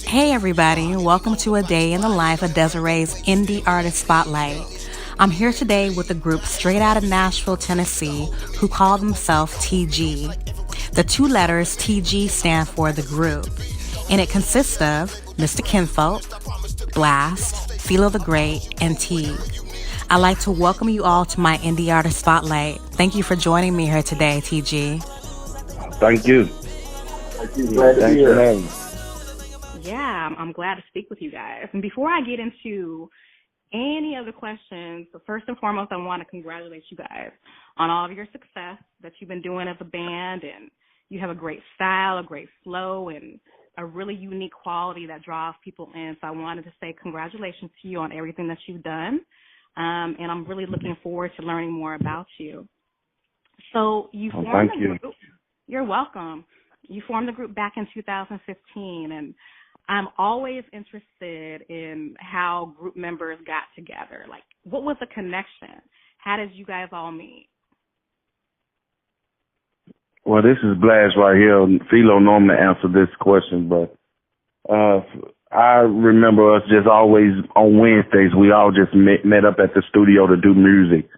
Hey everybody, welcome to a day in the life of Desiree's Indie Artist Spotlight. I'm here today with a group straight out of Nashville, Tennessee, who call themselves TG. The two letters TG stand for the group, and it consists of Mr. Kinfolk, Blast, Philo the Great, and Teague. I'd like to welcome you all to my Indie Artist Spotlight. Thank you for joining me here today, TG. Thank you. Thank you. Glad to be Thanks for here. having me. Yeah, I'm glad to speak with you guys. And before I get into any other questions, so first and foremost, I want to congratulate you guys on all of your success that you've been doing as a band. And you have a great style, a great flow, and a really unique quality that draws people in. So I wanted to say congratulations to you on everything that you've done. And I'm really looking forward to learning more about you. So you formed the group. You're welcome. You formed the group back in 2015, and I'm always interested in how group members got together. Like, what was the connection? How did you guys all meet? Well, this is Blast right here. Philo normally answer this question, but I remember us just always on Wednesdays, we all just met up at the studio to do music.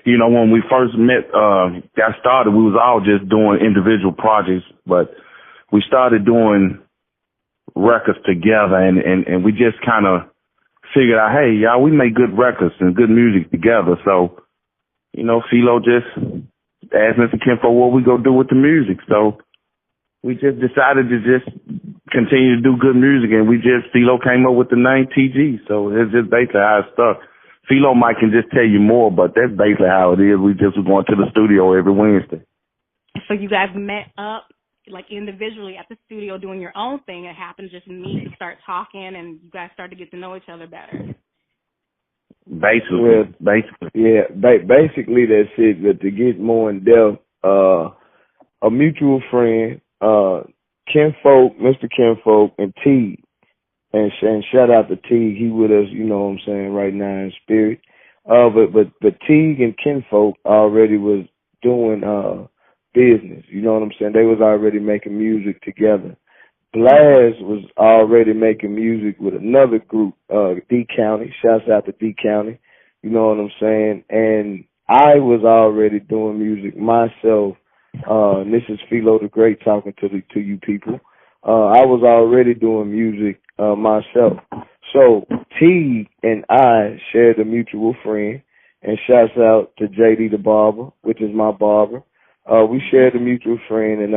You know, when we first got started, we was all just doing individual projects, but we started doing records together, and we just kind of figured out, hey, y'all, we make good records and good music together. So, you know, Philo just asked Mr. Kinfolk what we go do with the music. So we just decided to just continue to do good music, and Philo came up with the name TG. So it's just basically how it stuck. Philo Mike can just tell you more, but that's basically how it is. We just were going to the studio every Wednesday. So you guys met up like individually at the studio doing your own thing. It happened to just meet and start talking, and you guys started to get to know each other better. Basically. Basically that's it. But to get more in depth, a mutual friend, Kinfolk, Mr. Kinfolk, and T. And shout out to Teague. He with us, you know what I'm saying, right now in spirit. But Teague and Kinfolk already was doing business. You know what I'm saying? They was already making music together. Blaz was already making music with another group, D County. Shouts out to D County. You know what I'm saying? And I was already doing music myself. And this is Philo the Great talking to you people. I was already doing music myself. So T and I shared a mutual friend, and shouts out to JD the barber, which is my barber. We shared a mutual friend, and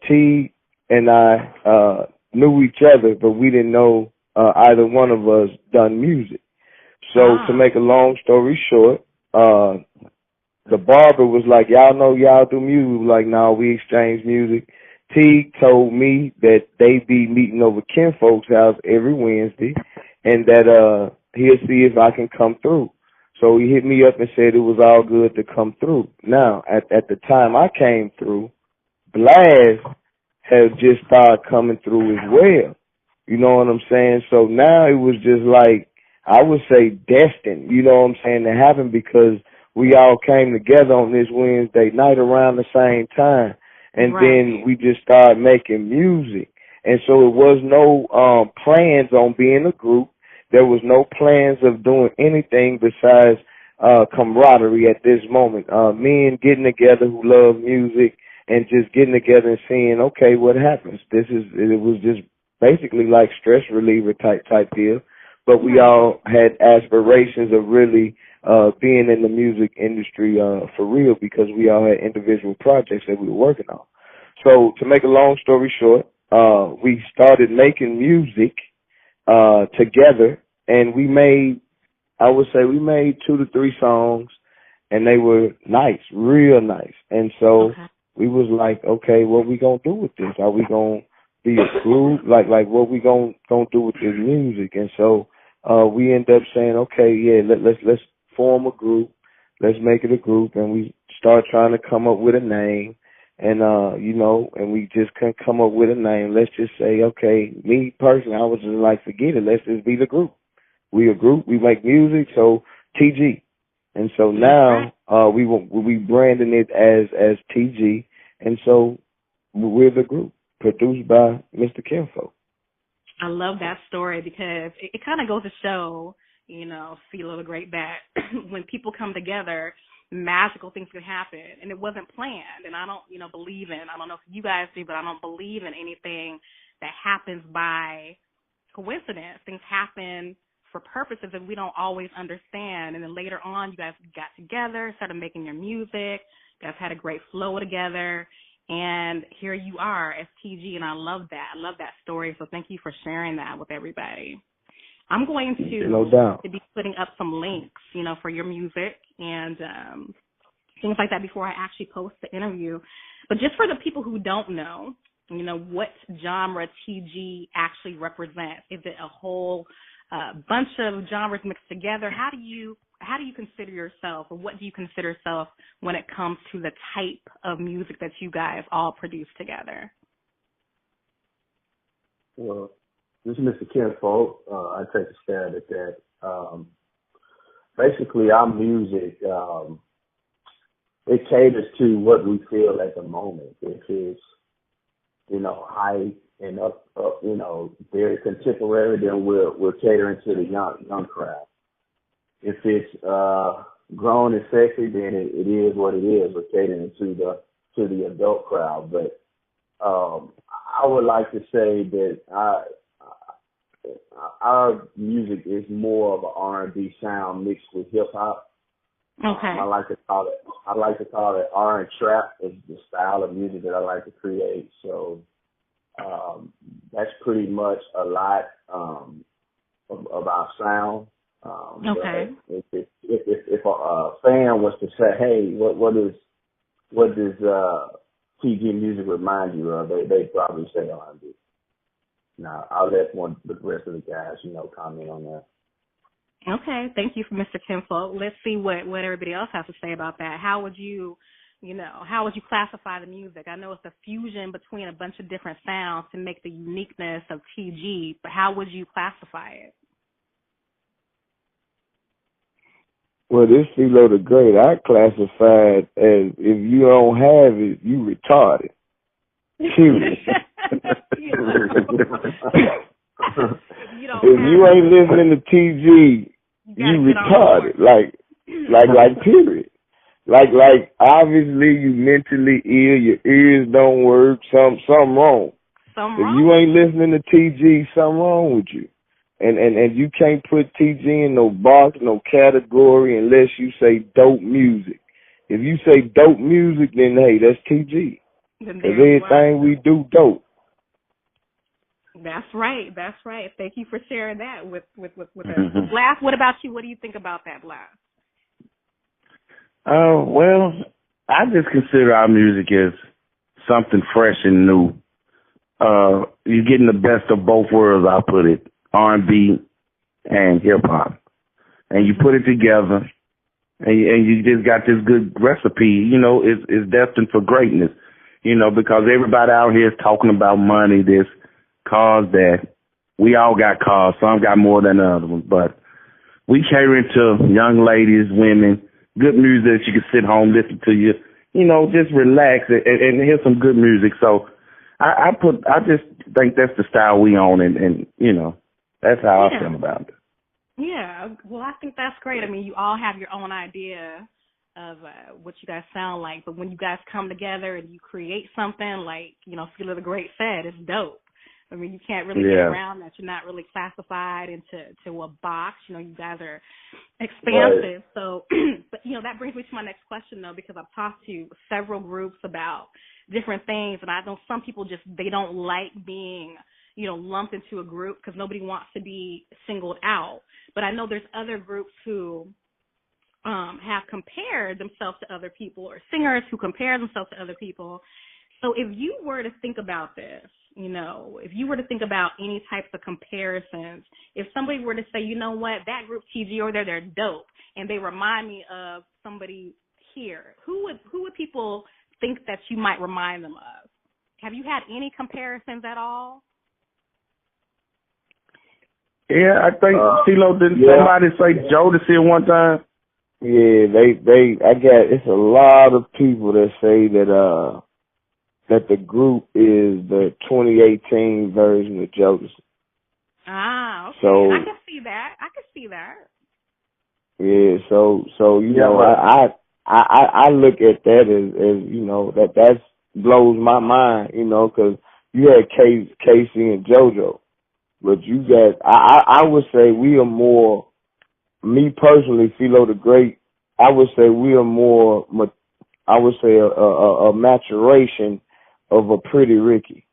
T and I knew each other, but we didn't know either one of us done music. So to make a long story short, the barber was like, y'all know y'all do music. We were like, no, we exchange music. T told me that they be meeting over Kinfolk's house every Wednesday, and that he'll see if I can come through. So he hit me up and said it was all good to come through. Now, at the time I came through, Blaz had just started coming through as well. You know what I'm saying? So now it was just like, I would say destined, you know what I'm saying, to happen, because we all came together on this Wednesday night around the same time. And then we just started making music. And so it was no plans on being a group. There was no plans of doing anything besides camaraderie at this moment. Men getting together who love music and just getting together and seeing, okay, what happens? It was just basically like stress reliever type deal. But we all had aspirations of really being in the music industry for real, because we all had individual projects that we were working on. So to make a long story short, we started making music together, and we made 2 to 3 songs, and they were nice, real nice. And so we was like, okay, what we gonna do with this? Are we gonna be a group? Like what we gonna do with this music? And so we end up saying, okay, yeah, let's form a group. Let's make it a group. And we start trying to come up with a name. And, and we just couldn't come up with a name. Let's just say, okay, me personally, I was just like, forget it. Let's just be the group. We a group. We make music. So TG. And so now we branding it as TG. And so we're the group produced by Mr. Kinfolk. I love that story because it kind of goes to show, CeeLo the Great, that when people come together, magical things can happen, and it wasn't planned. And I don't, believe in, I don't know if you guys do, but I don't believe in anything that happens by coincidence. Things happen for purposes that we don't always understand. And then later on, you guys got together, started making your music, you guys had a great flow together, and here you are as TG, and I love that. I love that story, so thank you for sharing that with everybody. I'm going to be putting up some links, for your music and things like that before I actually post the interview. But just for the people who don't know, what genre TG actually represents. Is it a whole bunch of genres mixed together? How do you consider yourself, or what do you consider yourself when it comes to the type of music that you guys all produce together? Well, this is Mr. Kinfolk. I take a stab at that. Basically, our music, it caters to what we feel at the moment. If it's, high and up, very contemporary, then we're catering to the young crowd. If it's grown and sexy, then it is what it is. We're catering to the adult crowd. But I would like to say that our music is more of an R&B sound mixed with hip hop. Okay. I like to call it R and trap. Is the style of music that I like to create. So that's pretty much a lot of our sound. Okay. If a fan was to say, "Hey, what does TG music remind you of?" They'd probably say R&B. Now I'll let the rest of the guys, comment on that. Okay, thank you for Mr. Kinfolk. Let's see what everybody else has to say about that. How would you classify the music? I know it's a fusion between a bunch of different sounds to make the uniqueness of TG, but how would you classify it? Well, this CeeLo the Great, I classify it as, if you don't have it, you retarded. Period. If you ain't listening to TG, you retarded. Like period. Like obviously you mentally ill, your ears don't work, something wrong. If you ain't listening to TG, something wrong with you. And you can't put TG in no box, no category unless you say dope music. If you say dope music, then hey, that's TG. Because everything we do dope. That's right. Thank you for sharing that with us. Blast, what about you? What do you think about that, Blast? Well, I just consider our music as something fresh and new. You're getting the best of both worlds, I'll put it, R&B and hip-hop. And you put it together, and you just got this good recipe, it's destined for greatness, because everybody out here is talking about money, this cars that we all got cars, some got more than others, but we cater to young ladies, women, good music that you can sit home, listen to just relax and hear some good music. So I just think that's the style we own, and that's how I feel about it. Yeah, well, I think that's great. I mean, you all have your own idea of what you guys sound like, but when you guys come together and you create something like, CeeLo the Great said, it's dope. I mean, you can't really get around that. You're not really classified into a box. You guys are expansive. Right. So, but, that brings me to my next question, though, because I've talked to several groups about different things, and I know some people they don't like being, lumped into a group because nobody wants to be singled out. But I know there's other groups who have compared themselves to other people, or singers who compare themselves to other people. So if you were to think about this, if you were to think about any types of comparisons, if somebody were to say, you know what, that group TG over there, they're dope, and they remind me of somebody here, who would people think that you might remind them of? Have you had any comparisons at all? Yeah, I think CeeLo, didn't somebody say Jodeci one time? Yeah, it's a lot of people that say that that the group is the 2018 version of Jodeci. Ah, okay. So I can see that. yeah, so you know, I look at that as you know, that blows my mind, you know, because you had Casey and JoJo, but you got I would say we are more, me personally, Philo the Great. I would say we are more. I would say a maturation of a Pretty Ricky.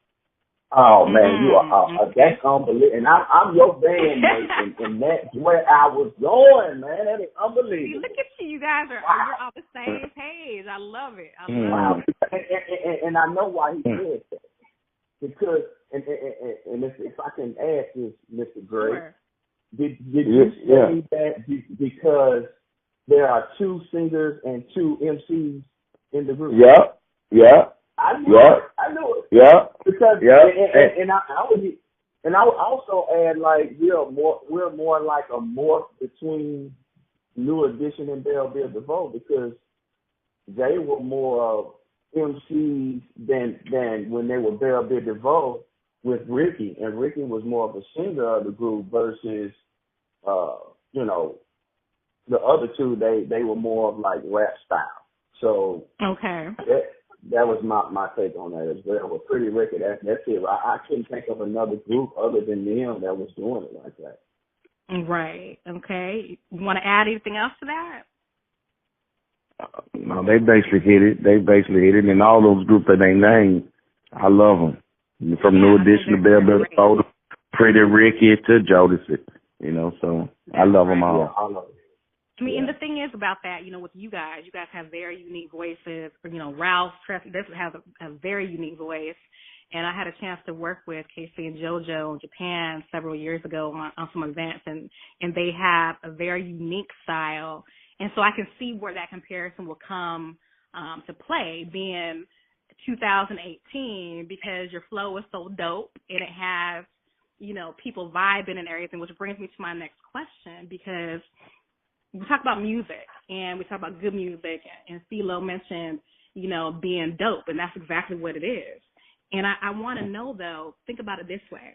Oh man, you are that's unbelievable. And I'm your bandmate, and that's where I was going, man. That is unbelievable. See, look at you. You guys are you're on the same page. I love it. Wow. And I know why he did that. Because and if I can ask this, Mr. Gray, Sure. did you say that because there are two singers and two MCs in the group? Yeah. I knew it. Yeah. Because and I would also add, like, we're more like a morph between New Edition and Bell Biv DeVoe, because they were more MCs than when they were Bell Biv DeVoe with Ricky, and Ricky was more of a singer of the group versus you know, the other two, they were more of like rap style. So okay. That was my take on that as well. With Pretty Ricky, that's it. I couldn't think of another group other than them that was doing it like that. Right. Okay. You want to add anything else to that? No, they basically hit it. And all those groups that they named, I love them. From New Edition to Bell Biv DeVoe, Pretty Ricky to Jodeci. You know, so I love them all. Yeah, I love it. I mean, and the thing is about that, you know, with you guys have very unique voices. You know, Ralph this has a very unique voice. And I had a chance to work with Casey and JoJo in Japan several years ago on some events, and they have a very unique style. And so I can see where that comparison will come to play, being 2018, because your flow is so dope and it has, you know, people vibing and everything, which brings me to my next question, because we talk about music and we talk about good music, and Philo mentioned, you know, being dope, and that's exactly what it is. And I want to know, though, think about it this way.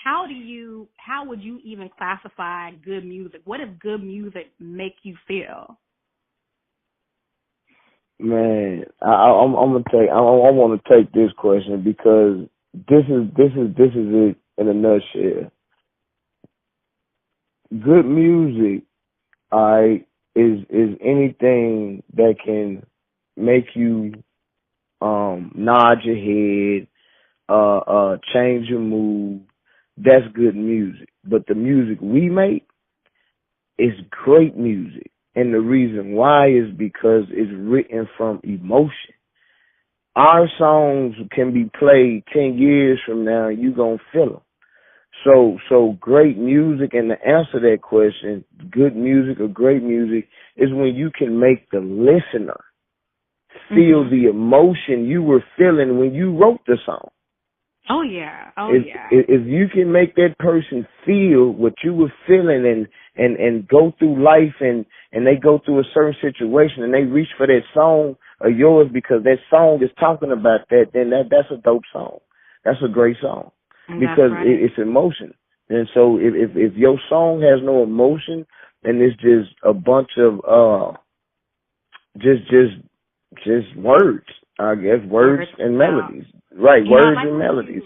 How would you even classify good music? What does good music make you feel? Man, I want to take this question, because this is it in a nutshell. Good music, is anything that can make you nod your head, change your mood. That's good music. But the music we make is great music. And the reason why is because it's written from emotion. Our songs can be played 10 years from now, and you're going to feel them. So great music, and to answer that question, good music or great music is when you can make the listener feel the emotion you were feeling when you wrote the song. Oh, yeah. If you can make that person feel what you were feeling and go through life and they go through a certain situation and they reach for that song of yours because that song is talking about that, then that's a dope song. That's a great song. Because it's emotion. And so if your song has no emotion and it's just a bunch of just words, I guess, words and melodies. Right, words and melodies.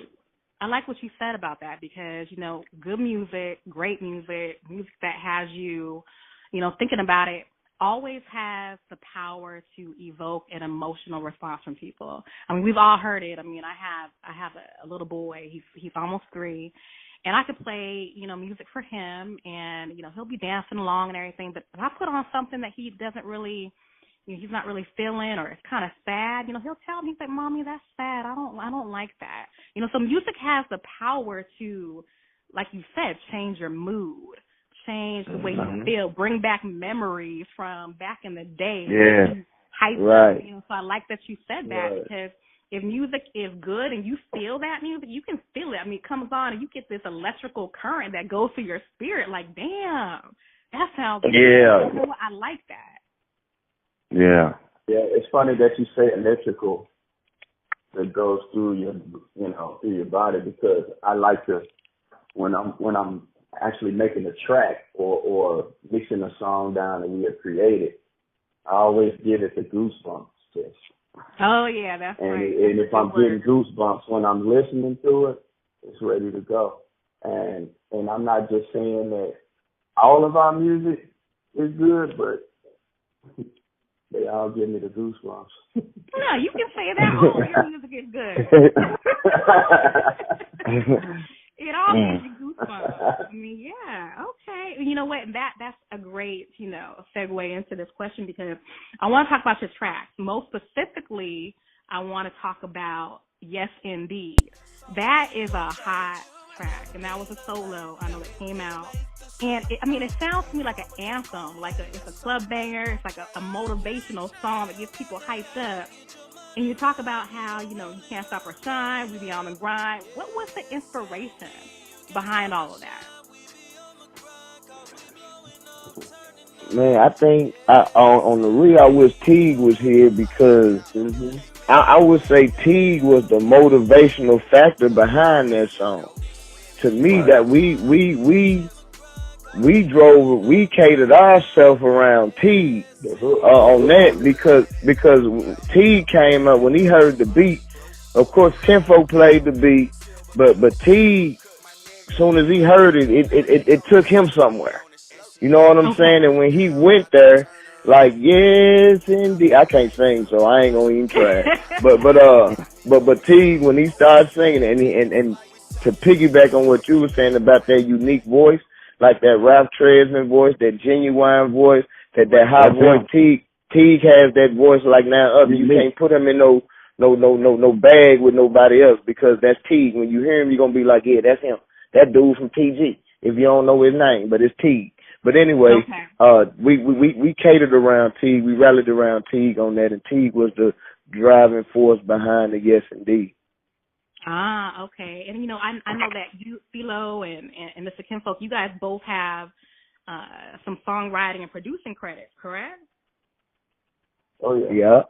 I like what you said about that, because, you know, good music, great music, music that has you, you know, thinking about it, always has the power to evoke an emotional response from people. I mean, we've all heard it. I mean, I have a little boy. He's almost 3, and I could play, you know, music for him, and, you know, he'll be dancing along and everything. But if I put on something that he doesn't really, you know, he's not really feeling, or it's kind of sad, you know, he'll tell me, he's like, "Mommy, that's sad. I don't like that." You know, so music has the power to, like you said, change your mood, change the way you feel, bring back memories from back in the day. Yeah. Right. You know, so I like that you said that, because if music is good and you feel that music, you can feel it. I mean, it comes on and you get this electrical current that goes through your spirit. Like, damn, that sounds good. Yeah. You know, I like that. Yeah. Yeah, it's funny that you say electrical, that goes through through your body, because I like to, when I'm actually making a track or mixing a song down that we have created, I always give it the goosebumps test. Oh yeah, that's right. And if I'm getting goosebumps when I'm listening to it, it's ready to go. And I'm not just saying that all of our music is good, but they all give me the goosebumps. No, you can say that. All your music is good. It all gives you goosebumps. I mean, yeah, okay. You know what? That's a great, segue into this question, because I want to talk about your tracks. Most specifically, I want to talk about Yes Indeed. That is a hot track, and that was a solo. I know it came out. And it sounds to me like an anthem, it's a club banger. It's like a motivational song that gets people hyped up. And you talk about how, you can't stop or shine, we be on the grind. What was the inspiration behind all of that? Man, I think on the real, I wish Teague was here, because I would say Teague was the motivational factor behind that song. To me, that we catered ourselves around Teague on that, because Teague came up when he heard the beat. Of course, Kinfolk played the beat, but Teague, as soon as he heard it, it took him somewhere. You know what I'm saying? And when he went there, like, yes, indeed, I can't sing, so I ain't gonna even try. but Teague, when he started singing, and to piggyback on what you were saying about that unique voice, like that Ralph Tresvant voice, that genuine voice, that high voice, Teague has that voice like now up. You can't put him in no bag with nobody else, because that's Teague. When you hear him, you're gonna be like, yeah, that's him. That dude from TG. If you don't know his name, but it's Teague. But anyway, we catered around Teague. We rallied around Teague on that, and Teague was the driving force behind the Yes Indeed. Ah, okay. And I know that you, Philo, and Mr. Kinfolk, you guys both have some songwriting and producing credits, correct? Oh yeah.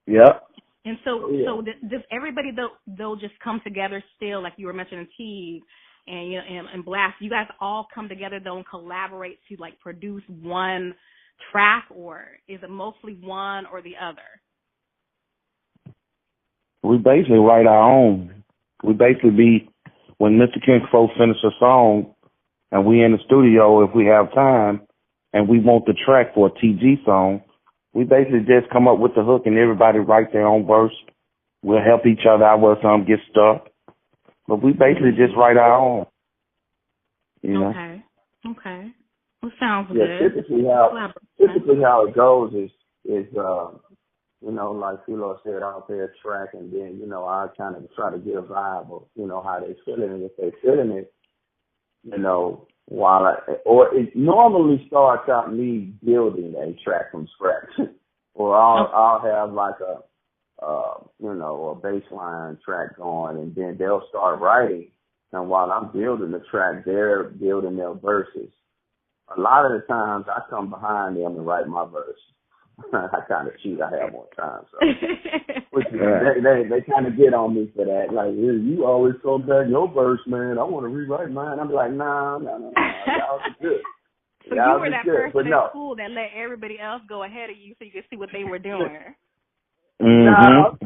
Yeah. And so does everybody they'll just come together still, like you were mentioning Teague and Blast? You guys all come together though and collaborate to like produce one track, or is it mostly one or the other? We basically write our own. We basically when Mr. Kinfolk finishes a song and we in the studio, if we have time and we want the track for a TG song, we basically just come up with the hook and everybody write their own verse. We'll help each other out where some get stuck. But we basically just write our own. You know? Okay. Well, sounds good. Yeah, typically how it goes is like Philo said, I'll play a track, and then, I kind of try to get a vibe of, how they feeling. And if they feeling it, it normally starts out me building a track from scratch. Or I'll have like a bass line track going, and then they'll start writing. And while I'm building the track, they're building their verses. A lot of the times I come behind them and write my verse. I kind of cheat. I have more time, so they kind of get on me for that. Like, you always come back your verse, man. I want to rewrite mine. I'm like, no. Y'all are good. So you were that person at school that let everybody else go ahead of you so you could see what they were doing. No,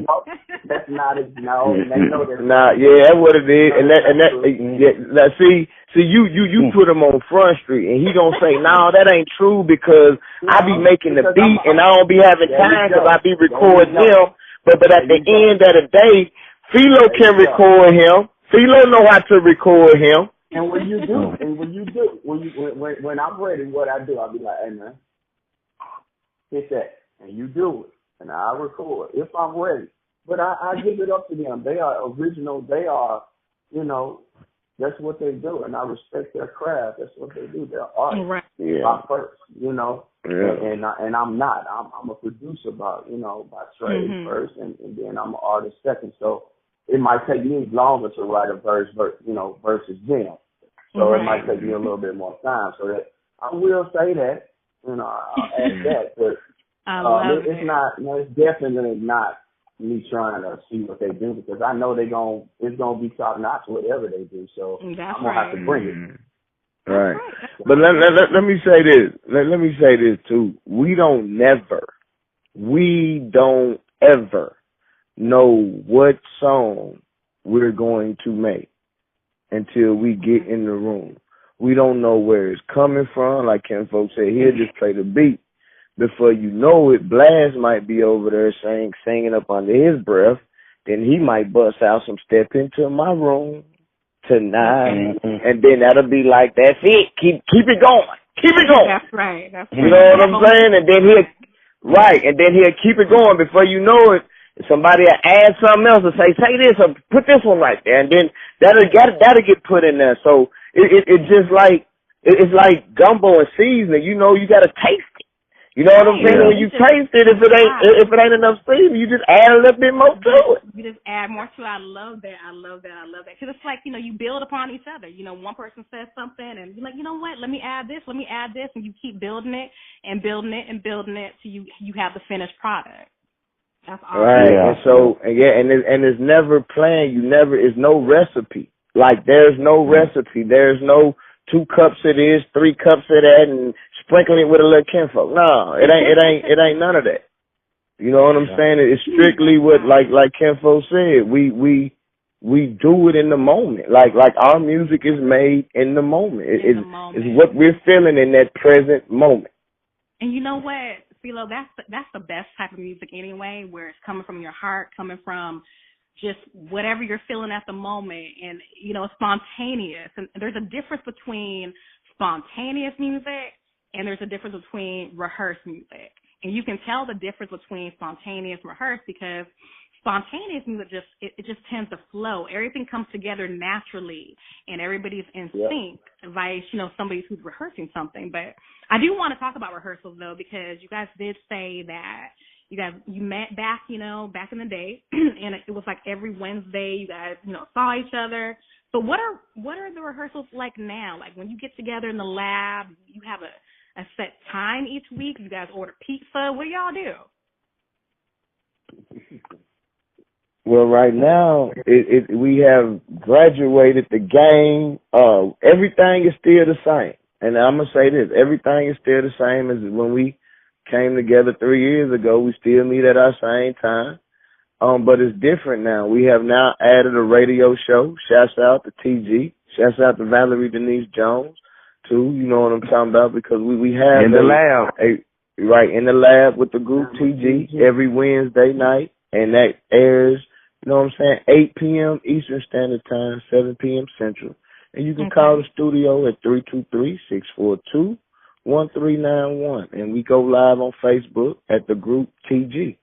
that's not it. No, that's not. Yeah, that's what it is. And that. See, you put him on Front Street, and he gonna say, no, that ain't true, because I be making the beat and I don't be having time because I be recording him. But at the end of the day, Philo can record him. Philo know how to record him. And when I'm ready, what I do, I'll be like, hey man, hit that, and you do it. And I record if I'm ready. But I give it up to them. They are original. They are, that's what they do. And I respect their craft. That's what they do. They're artists. By first, And I'm not. I'm a producer by trade first, and then I'm an artist second. So it might take me longer to write a verse, versus them. So it might take me a little bit more time. So that I will say that, I'll add that, but it's definitely not me trying to see what they do because I know it's gonna be top notch whatever they do. So I'm gonna have to bring it. Right. But let me say this. Let me say this too. We don't ever know what song we're going to make until we get in the room. We don't know where it's coming from. Like Ken folks said, he'll just play the beat. Before you know it, Blaz might be over there singing up under his breath. Then he might bust out some "Step Into My Room Tonight," and then that'll be like, "That's it. Keep it going. Keep it going." That's right. You know what I'm saying? And then he'll keep it going. Before you know it, somebody will add something else and say this or put this one right there, and then that'll get put in there. So it's just like it's like gumbo and seasoning. You know, you gotta taste it. You know what I'm saying? When you taste it, if it ain't enough seasoning, you just add a little bit more to it. You just add more to it. I love that. Because it's like, you know, you build upon each other. You know, one person says something and you're like, you know what, let me add this, and you keep building it and building it and building it till you have the finished product. That's awesome. Right. Yeah. And so, it's never planned. It's no recipe. Like, there's no recipe. There's no 2 cups of this, 3 cups of that, and sprinkling it with a little kinfolk. No, it ain't none of that. You know what I'm saying? It's strictly what, like kinfolk said, we do it in the moment. Like our music is made in the moment. It's what we're feeling in that present moment. And you know what, Philo, that's the best type of music anyway, where it's coming from your heart, coming from just whatever you're feeling at the moment, and, you know, it's spontaneous. And there's a difference between spontaneous music and there's a difference between rehearsed music. And you can tell the difference between spontaneous and rehearsed because spontaneous music it just tends to flow. Everything comes together naturally and everybody's in sync, vice, you know, somebody who's rehearsing something. But I do want to talk about rehearsals though, because you guys did say that you met back in the day, and it was like every Wednesday you guys, you know, saw each other. So what are the rehearsals like now? Like when you get together in the lab, you have a set time each week. You guys order pizza. What do y'all do? Well, right now we have graduated the game. Everything is still the same, and I'm gonna say this: everything is still the same as when we came together 3 years ago. We still meet at our same time. But it's different now. We have now added a radio show. Shouts out to TG. Shouts out to Valerie Denise Jones, too. You know what I'm talking about? Because we have in the lab. In the lab with the group TG every Wednesday night. And that airs, you know what I'm saying, 8 p.m. Eastern Standard Time, 7 p.m. Central. And you can call the studio at 323-642-1391. And we go live on Facebook at the group TG.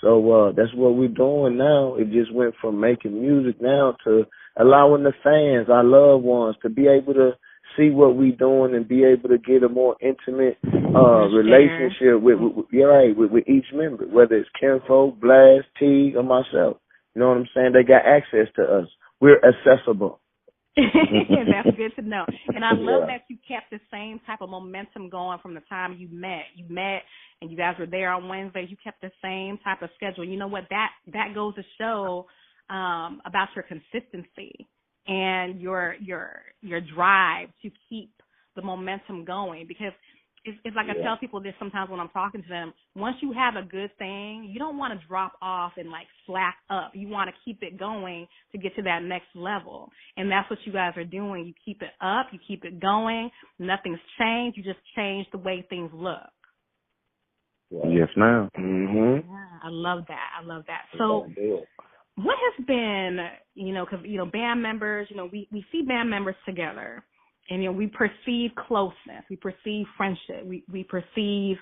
So that's what we're doing now. It just went from making music now to allowing the fans, our loved ones, to be able to see what we're doing and be able to get a more intimate relationship with each member, whether it's Kinfolk, Blaz, T, or myself. You know what I'm saying? They got access to us. We're accessible. That's good to know. And I love that you kept the same type of momentum going from the time you met. You met and you guys were there on Wednesdays. You kept the same type of schedule. You know what? That goes to show about your consistency and your drive to keep the momentum going, because it's like I tell people this sometimes when I'm talking to them. Once you have a good thing, you don't want to drop off and like slack up. You want to keep it going to get to that next level. And that's what you guys are doing. You keep it up. You keep it going. Nothing's changed. You just change the way things look. Yes, ma'am. Mm-hmm. Yeah, I love that. So what has been, because, band members, we see band members together. And, we perceive closeness. We perceive friendship. We perceive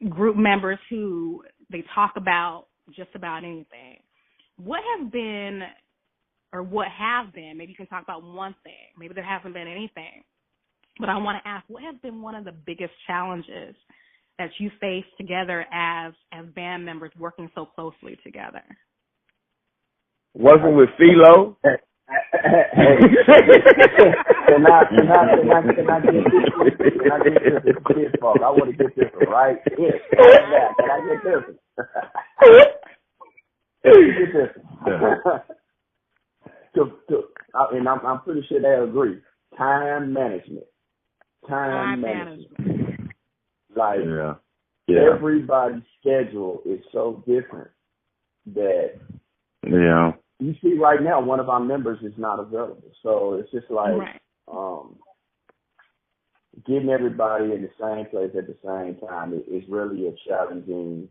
group members who they talk about just about anything. What has been, or what have been, maybe you can talk about one thing. Maybe there hasn't been anything. But I want to ask, what has been one of the biggest challenges that you face together as band members working so closely together? Working with Philo. Can I get this one? I want to get this one right here. Can I get this one? And I'm pretty sure they agree. Time management. Time management. Like everybody's schedule is so different that you see right now one of our members is not available. So it's just like getting everybody in the same place at the same time is really a challenging.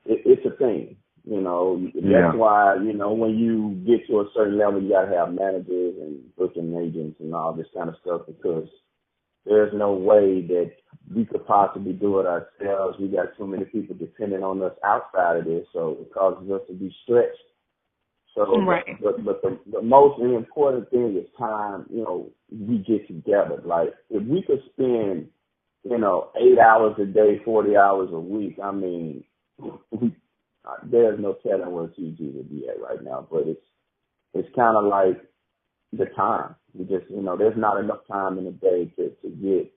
It's a thing. You know, that's why, you know, when you get to a certain level, you got to have managers and booking agents and all this kind of stuff, because there's no way that we could possibly do it ourselves. We got too many people depending on us outside of this, so it causes us to be stretched. So, but the most important thing is time, you know, we get together. Like, if we could spend, you know, 8 hours a day, 40 hours a week, I mean, there's no telling where TG would be at right now, but it's kind of like the time. We just, you know, there's not enough time in the day to get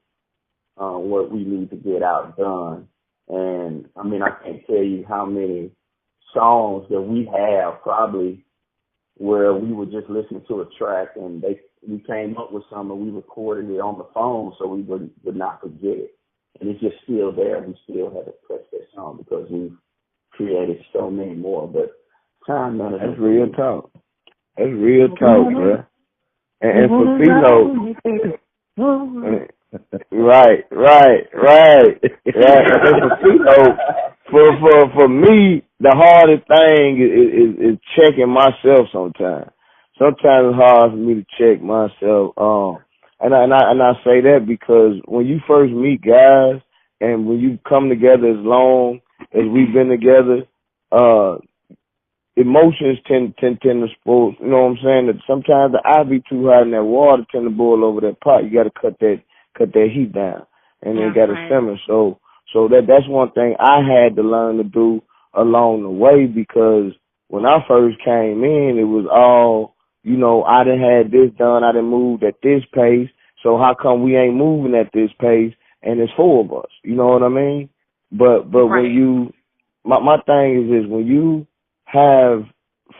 what we need to get out done. And I mean, I can't tell you how many songs that we have probably where we were just listening to a track and we came up with some and we recorded it on the phone so we would not forget it. And it's just still there. We still have to press that song because we've created so many more. But time management. That's real talk. That's real talk, bro. And for Philo, right. And for me, the hardest thing is checking myself sometimes. Sometimes it's hard for me to check myself. And I say that because when you first meet guys and when you come together as long as we've been together, emotions tend to spoil. You know what I'm saying? That sometimes the eye be too hot and that water tend to boil over that pot. You got to cut that heat down, and then got to simmer. So that's one thing I had to learn to do along the way, because when I first came in, it was all, you know, I done had this done, I done moved at this pace. So how come we ain't moving at this pace? And it's 4 of us. You know what I mean? But when you, my thing is this: when you have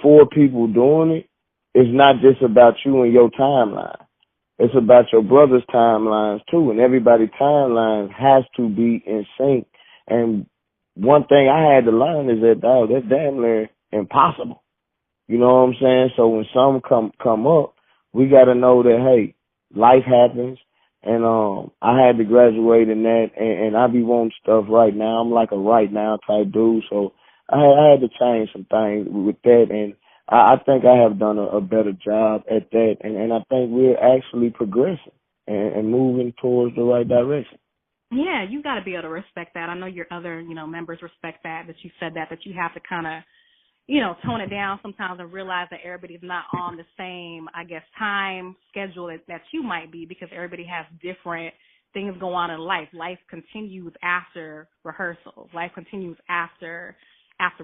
4 people doing it, it's not just about you and your timeline. It's about your brother's timelines too, and everybody's timelines has to be in sync. And one thing I had to learn is that, dog, that's damn near impossible. You know what I'm saying? So when some come up, we got to know that, hey, life happens. And I had to graduate in that, and I be wanting stuff right now. I'm like a right now type dude, so I had to change some things with that, and I think I have done a better job at that, and I think we're actually progressing and moving towards the right direction. Yeah, you got to be able to respect that. I know your other, you know, members respect that you said that you have to kind of, you know, tone it down sometimes and realize that everybody's not on the same, I guess, time schedule that you might be, because everybody has different things go on in life. Life continues after rehearsals. Life continues after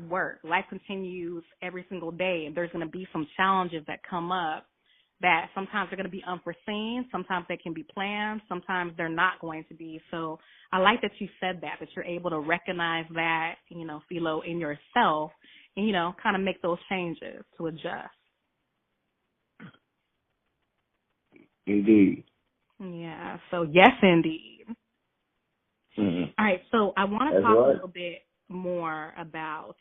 work. Life continues every single day, and there's going to be some challenges that come up that sometimes they're going to be unforeseen, sometimes they can be planned, sometimes they're not going to be. So I like that you said that you're able to recognize that, you know, Philo, in yourself, and, you know, kind of make those changes to adjust. Indeed. Yeah, so yes, indeed. Mm-hmm. All right, so I want to talk a little bit more about,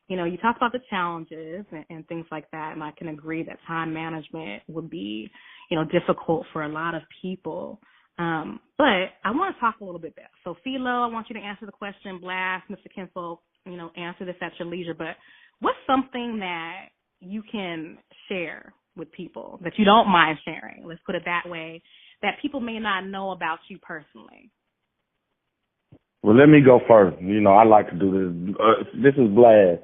you know, you talked about the challenges and things like that, and I can agree that time management would be, you know, difficult for a lot of people. But I want to talk a little bit about, so Philo, I want you to answer the question. Blast, Mr. Kinfolk, you know, answer this at your leisure. But what's something that you can share with people that you don't mind sharing, let's put it that way, that people may not know about you personally? Well, let me go first. You know, I like to do this. This is Blast.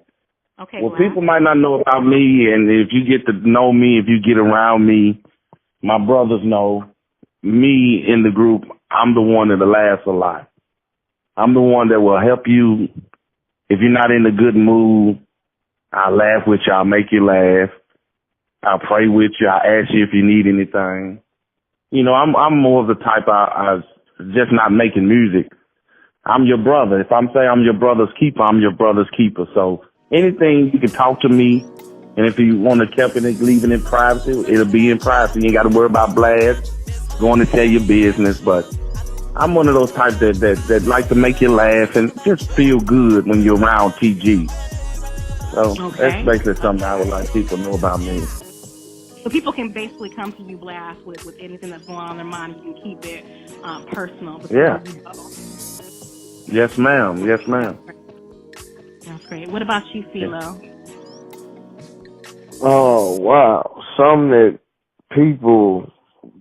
Okay. Well, people might not know about me, and if you get to know me, if you get around me, my brothers know me in the group. I'm the one that'll laugh a lot. I'm the one that will help you. If you're not in a good mood, I'll laugh with you. I'll make you laugh. I'll pray with you. I'll ask you if you need anything. You know, I'm more of the type I just not making music. I'm your brother. If I'm saying I'm your brother's keeper, I'm your brother's keeper. So anything, you can talk to me. And if you want to keep it, leaving it privacy, it'll be in privacy. You ain't got to worry about blast going to tell your business. But I'm one of those types that like to make you laugh and just feel good when you're around TG. So that's basically something I would like people to know about me. So people can basically come to you, Blast, with anything that's going on in their mind. You can keep it personal. Yeah. Yes, ma'am. Yes, ma'am. That's great. What about you, Philo? Oh, wow. Something that people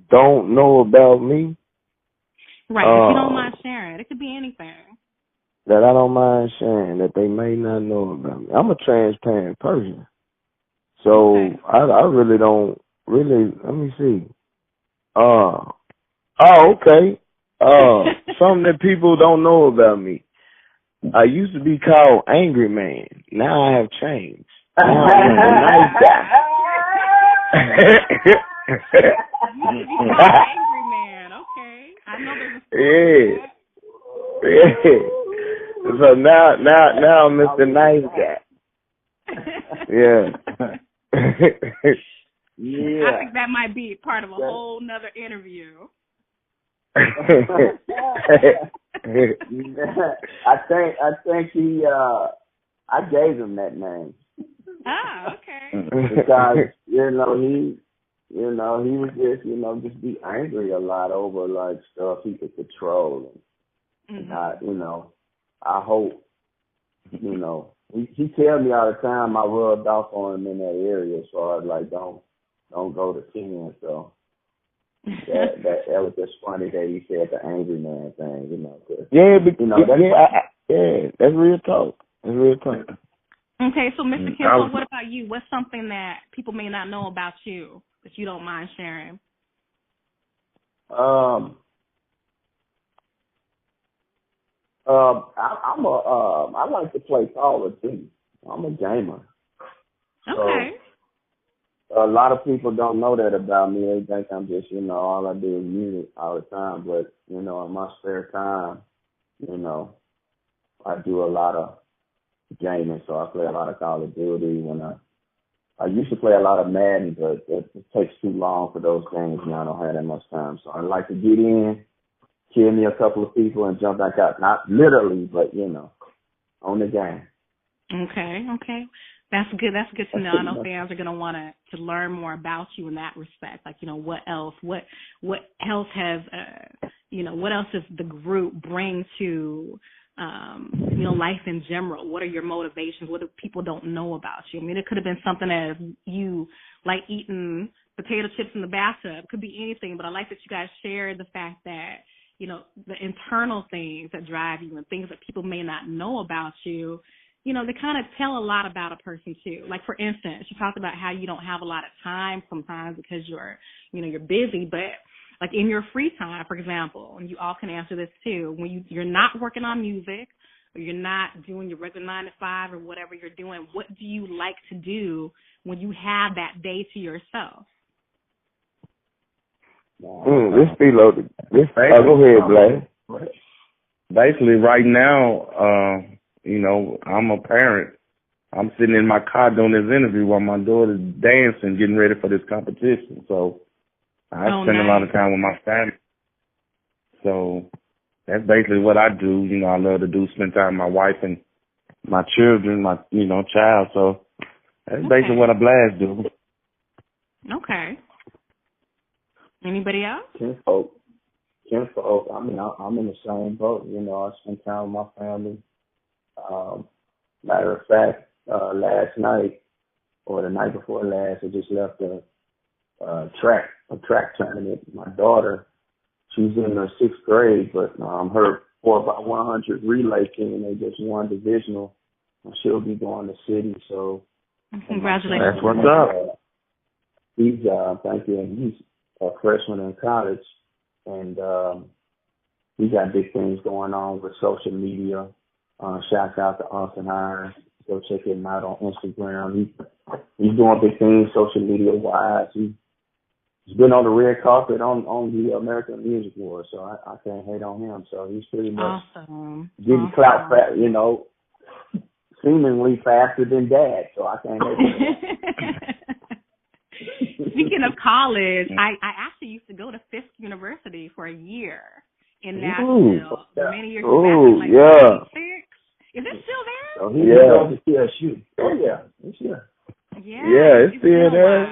don't know about me. Right. If you don't mind sharing, it could be anything. That I don't mind sharing, that they may not know about me. I'm a transparent person. So I really don't let me see. Okay. Something that people don't know about me. I used to be called Angry Man. Now I have changed. Now I'm the nice guy. You used to be called Angry Man. Okay. I know there's a Yeah. So now I'm Mr. Nice Guy. Yeah. Yeah. I think that might be part of a whole nother interview. I think he I gave him that name. Ah, okay. Because he was just be angry a lot over like stuff he could control, and I hope he tells me all the time I rubbed off on him in that area, so I was like don't go to 10. So that was just funny that he said the angry man thing, that's real talk. That's real talk. Okay, so Mr. Kimball, what about you? What's something that people may not know about you that you don't mind sharing? I like to play Call of Duty. I'm a gamer. Okay. So, a lot of people don't know that about me. They think I'm just, all I do is music all the time. But, in my spare time, I do a lot of gaming. So I play a lot of Call of Duty. I used to play a lot of Madden, but it takes too long for those games. Now I don't have that much time. So I like to get in, kill me a couple of people, and jump back out. Not literally, but, on the game. Okay. That's good. That's good to know. I know fans are going to want to learn more about you in that respect. Like, what else? What else has what else does the group bring to life in general? What are your motivations? What do people don't know about you? I mean, it could have been something as you like eating potato chips in the bathtub. It could be anything. But I like that you guys shared the fact that the internal things that drive you and things that people may not know about you. They kind of tell a lot about a person too. Like, for instance, you talked about how you don't have a lot of time sometimes because you're busy, but like in your free time, for example, and you all can answer this too, when you're not working on music or you're not doing your regular 9 to 5 or whatever you're doing, what do you like to do when you have that day to yourself? This be loaded. Go ahead, Blaine. Basically, right now, I'm a parent. I'm sitting in my car doing this interview while my daughter's dancing, getting ready for this competition. So I spend a lot of time with my family. So that's basically what I do. I love to spend time with my wife and my children, my, child. So that's basically what a Blast do. Okay. Anybody else? Kinfolk. I mean, I'm in the same boat. I spend time with my family. Matter of fact, last night or the night before last, I just left a track tournament. My daughter, she's in the 6th grade, but her 4x100 relay team, they just won divisional, and she'll be going to city. So congratulations. That's what's up. He's thank you, and he's a freshman in college, and he got big things going on with social media. Shouts out to Austin Hines. Go check him out on Instagram. He's doing big things social media wise. He's He's been on the red carpet on the American Music Awards, so I can't hate on him. So he's pretty much getting clout fast, you know, seemingly faster than Dad. So I can't hate on him. Speaking of college, I actually used to go to Fisk University for a year in Nashville. Many years back, in like 96. Is it still there? So he goes to CSU. Oh yeah, it's here. Yeah, it's still there.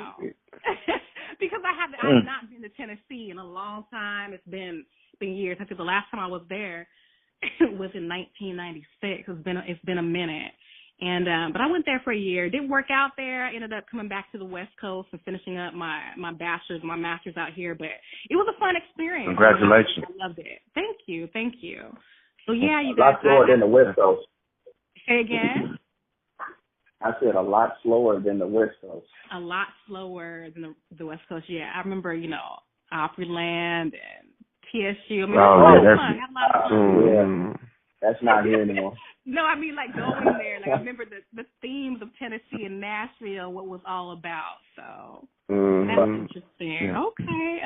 Because I've not been to Tennessee in a long time. It's been years. I think the last time I was there was in 1996. It's been a minute. And but I went there for a year. It didn't work out there. I ended up coming back to the West Coast and finishing up my bachelor's, my master's out here. But it was a fun experience. Congratulations. I loved it. Thank you. So yeah, you guys. A lot slower than the West Coast. Say again. I said a lot slower than the West Coast. A lot slower than the West Coast. Yeah, I remember, Opryland and TSU. I mean, that's not here anymore. No, I mean like going there. Like I remember the themes of Tennessee and Nashville, what was all about. So that's interesting. Yeah.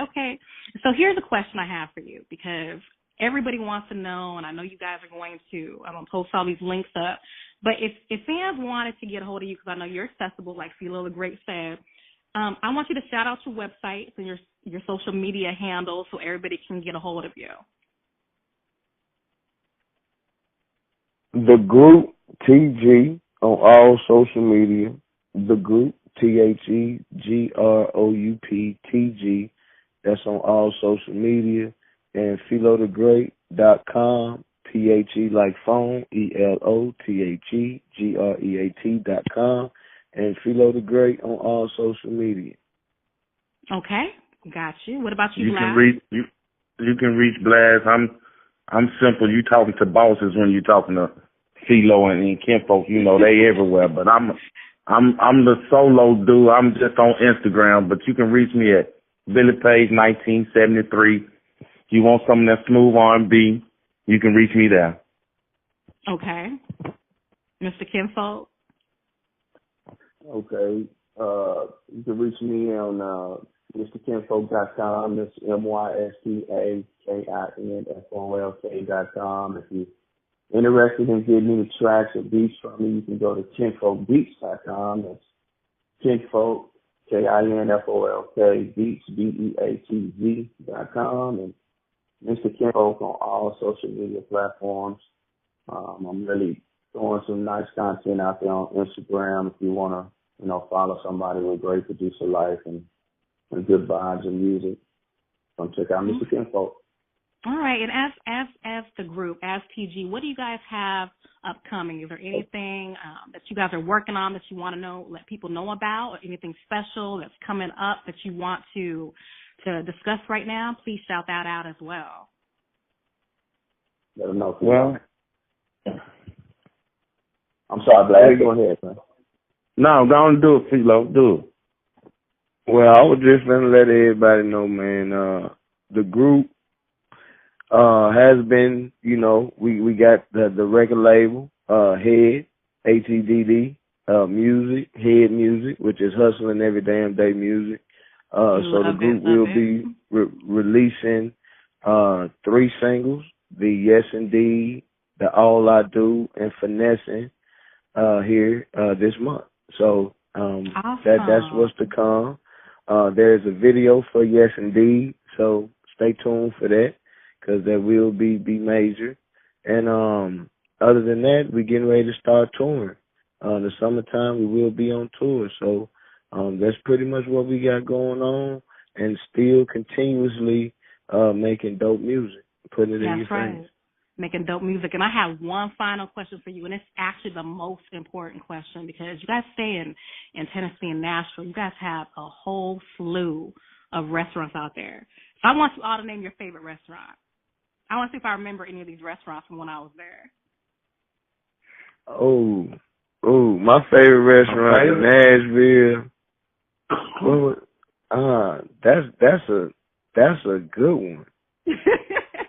Okay. So here's a question I have for you, because everybody wants to know, and I know you guys are going to post all these links up. But if fans wanted to get a hold of you, because I know you're accessible, like Philo the Great said, I want you to shout out your websites and your social media handles so everybody can get a hold of you. The Group TG on all social media. The Group TheGroup TG. That's on all social media. And PhiloTheGreat.com. PHE like phone, ELOTHEGREAT.com, and Philo the Great on all social media. Okay, got you. What about you, Blaz? You can reach Blaz. I'm simple. You talking to bosses when you talking to Philo and kinfolk. You know they everywhere. But I'm the solo dude. I'm just on Instagram. But you can reach me at Billy Page 1973. You want something that's smooth R&B? You can reach me there. Okay. Mr. Kinfolk? Okay. You can reach me on MrKinfolk.com. That's MyStaKinfolk.com. If you're interested in getting any tracks or beats from me, you can go to KinfolkBeats.com. That's Kinfolk, KINFOLK, Beats, BEATZ.com. And Mr. Kinfolk on all social media platforms. I'm really throwing some nice content out there on Instagram if you want to, follow somebody with great producer life and good vibes and music. Come check out Mr. Kinfolk. All right, and as the group, as TG, what do you guys have upcoming? Is there anything that you guys are working on that you want to let people know about, or anything special that's coming up that you want to discuss right now? Please shout that out as well. Let them know. Well, I'm sorry, Blaz. Go ahead, man. No, go on and do it, Philo. Do it. Well, I was just going to let everybody know, man, the group has been, we got the record label, Head, HEDD, Music, Head Music, which is Hustling Every Damn Day Music. So the group will be releasing 3 singles, the Yes Indeed, the All I Do, and Finessing here this month. So awesome. that's what's to come. There's a video for Yes Indeed, so stay tuned for that, because that will be major. And other than that, we're getting ready to start touring. The summertime, we will be on tour. So that's pretty much what we got going on, and still continuously making dope music, putting it in your face. Making dope music. And I have one final question for you, and it's actually the most important question, because you guys stay in Tennessee and Nashville. You guys have a whole slew of restaurants out there. So I want you all to name your favorite restaurant. I want to see if I remember any of these restaurants from when I was there. Oh, my favorite restaurant in Nashville. That's a good one.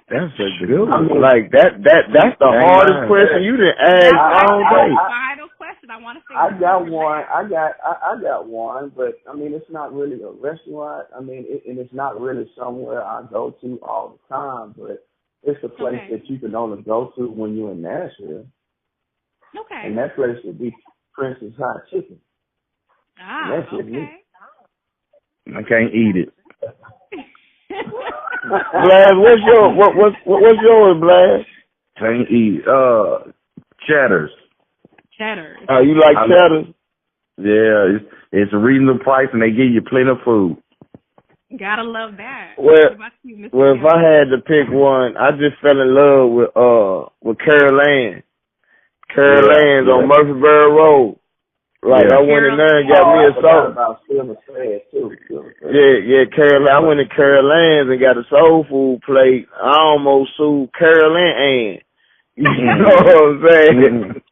That's a good one. Like that's the hardest question you didn't ask all day. Final question. question. I want to say. I got one. I got one, but I mean, it's not really a restaurant. I mean, and it's not really somewhere I go to all the time, but it's a place that you can only go to when you're in Nashville. Okay. And that place would be Princess Hot Chicken. Ah, okay. I can't eat it. Blaz, what's yours, Blaz? Can't eat. Cheddars. Cheddars. Oh, you like cheddars? Yeah, it's a reasonable price and they give you plenty of food. Gotta love that. Well, you, if I had to pick one, I just fell in love with Carol Ann. Carol Ann's on Murfreesboro Road. Like I went in there and got me a soul. Yeah, Carol. I went to Carol Ann's and got a soul food plate. I almost sued Carol Ann. You know what I'm saying?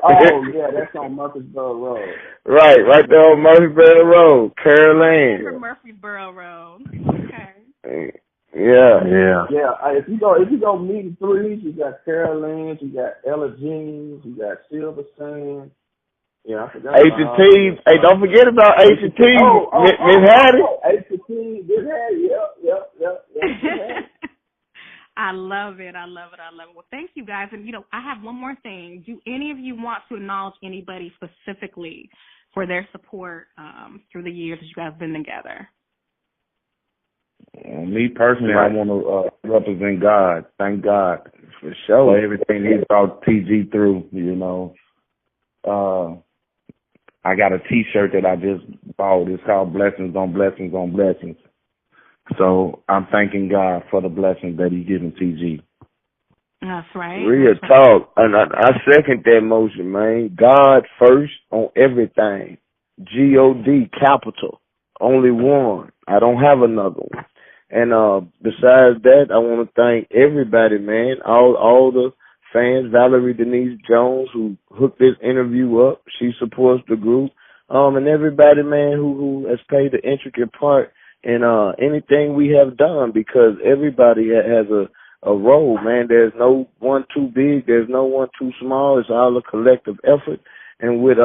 Oh yeah, that's on Murfreesboro Road. Right there on Murfreesboro Road, Carol Ann. Murfreesboro Road. Okay. Yeah. If you go meet and threes, you got Carol Ann's, you got Ella Jeans, you got Silver Sand. Yeah, I forgot. H&T. Hey, don't forget about H&T. Miss Hattie. H&T, Miss Hattie. Yep. I love it. Well, thank you guys. And, I have one more thing. Do any of you want to acknowledge anybody specifically for their support through the years that you guys have been together? Me personally, I want to represent God. Thank God for sure for everything He brought TG through, I got a T-shirt that I just bought. It's called Blessings on Blessings on Blessings. So I'm thanking God for the blessings that He's given TG. That's right. Real talk. And I second that motion, man. God first on everything. G-O-D, capital. Only one. I don't have another one. And besides that, I want to thank everybody, man. All the fans, Valerie Denise Jones, who hooked this interview up. She supports the group. And everybody, man, who has played the intricate part in anything we have done, because everybody has a role, man. There's no one too big. There's no one too small. It's all a collective effort. And with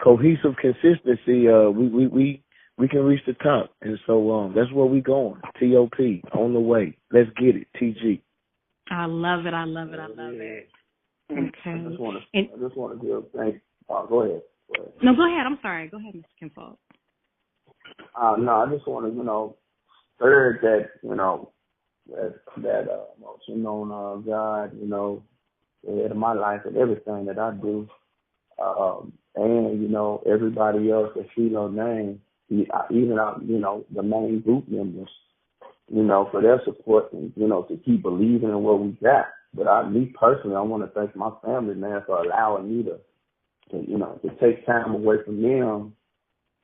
cohesive consistency, we can reach the top. And so that's where we going. T.O.P. on the way. Let's get it. T.G. I love it. Okay. I just want to give thanks. Go ahead. No, go ahead. I'm sorry. Go ahead, Mr. Kinfolk. No, I just want to, third that, that emotion on God, the head of my life and everything that I do. And, everybody else that Philo named, even the main group members, for their support and, to keep believing in what we got. But me personally, I want to thank my family, man, for allowing me to take time away from them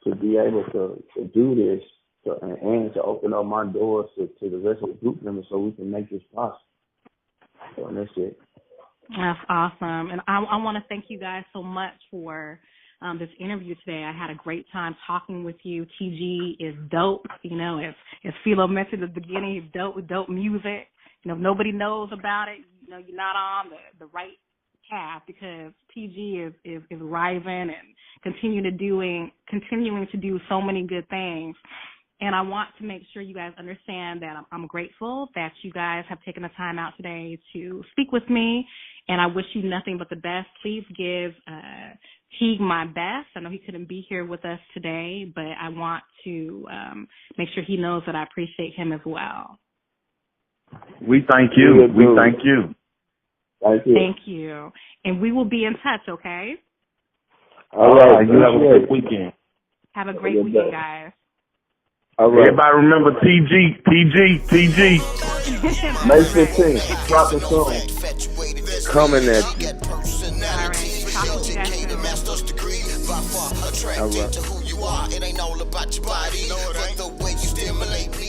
to be able to do this and to open up my doors to the rest of the group members so we can make this possible. So that's it. That's awesome. And I want to thank you guys so much for this interview today. I had a great time talking with you. TG is dope. As Philo mentioned at the beginning, he's dope with dope music. If nobody knows about it, you're not on the right path, because TG is rising and continuing to do so many good things. And I want to make sure you guys understand that I'm grateful that you guys have taken the time out today to speak with me, and I wish you nothing but the best. Please give Teague my best. I know he couldn't be here with us today, but I want to make sure he knows that I appreciate him as well. We thank you. Thank you. Thank you. And we will be in touch, okay? All right. You have a good weekend. Have a great weekend, guys. All right. Everybody remember TG. May 15th. Drop the song. Coming at you. All right. Talk to you guys soon. All right.